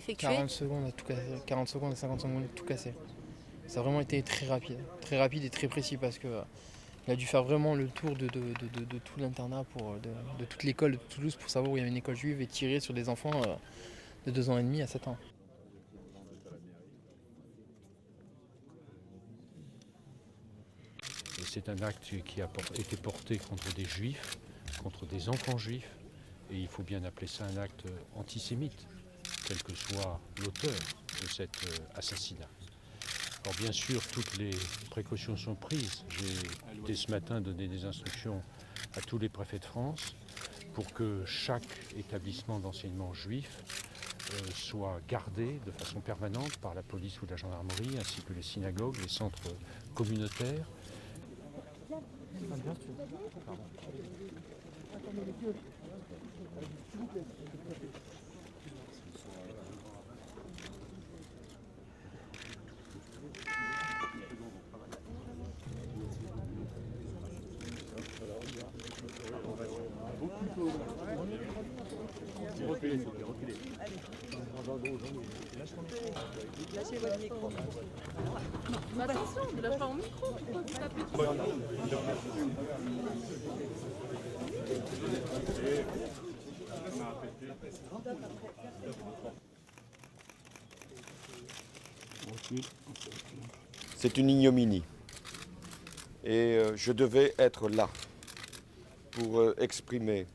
effectué. 40 secondes à tout casser, 40 secondes et 50 secondes à tout casser. Ça a vraiment été très rapide et très précis parce que il a dû faire vraiment le tour de tout l'internat, de toute l'école de Toulouse pour savoir où il y avait une école juive et tirer sur des enfants de 2 ans et demi à 7 ans. C'est un acte qui a été porté contre des juifs, contre des enfants juifs, et il faut bien appeler ça un acte antisémite, quel que soit l'auteur de cet assassinat. Alors bien sûr, toutes les précautions sont prises. J'ai dès ce matin donné des instructions à tous les préfets de France pour que chaque établissement d'enseignement juif soit gardé de façon permanente par la police ou la gendarmerie, ainsi que les synagogues, les centres communautaires. Lâchez votre micro. Mais attention, ne lâche pas mon micro. Pourquoi vous tapez C'est une ignominie. Et je devais être là pour exprimer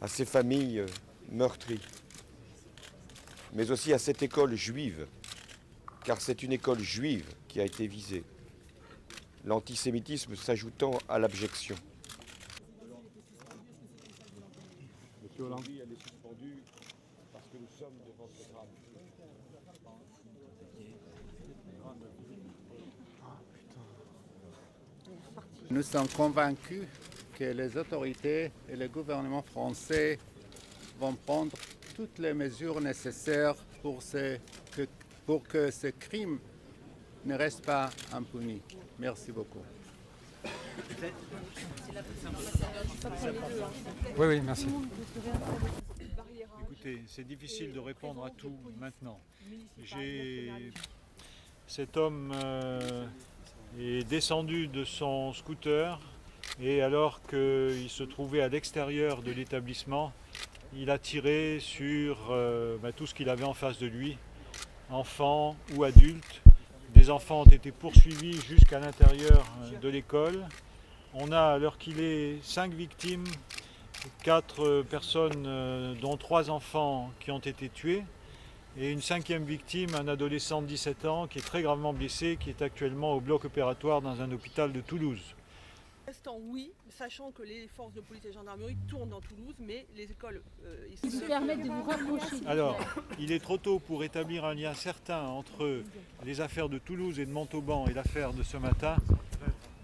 à ces familles meurtries, mais aussi à cette école juive, car c'est une école juive qui a été visée, l'antisémitisme s'ajoutant à l'abjection. Monsieur Hollande, elle est suspendue parce que nous sommes devant ce drame. Nous sommes convaincus que les autorités et le gouvernement français vont prendre toutes les mesures nécessaires pour que ce crime ne reste pas impuni. Merci beaucoup. Oui, merci. Écoutez, c'est difficile de répondre à tout maintenant. Cet homme est descendu de son scooter et alors qu'il se trouvait à l'extérieur de l'établissement, il a tiré sur tout ce qu'il avait en face de lui, enfants ou adultes. Des enfants ont été poursuivis jusqu'à l'intérieur de l'école. On a, à l'heure qu'il est, 5 victimes, 4 personnes, dont 3 enfants qui ont été tués, et une 5e victime, un adolescent de 17 ans, qui est très gravement blessé, qui est actuellement au bloc opératoire dans un hôpital de Toulouse. Restant oui, sachant que les forces de police et gendarmerie tournent dans Toulouse, mais les écoles... Ils se permettent de vous rapprocher. Alors, il est trop tôt pour établir un lien certain entre les affaires de Toulouse et de Montauban et l'affaire de ce matin.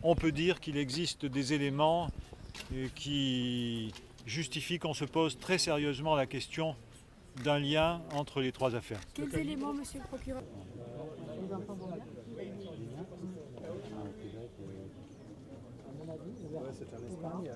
On peut dire qu'il existe des éléments qui justifient qu'on se pose très sérieusement la question d'un lien entre les 3 affaires. Quels éléments, monsieur le procureur? C'est en Espagne.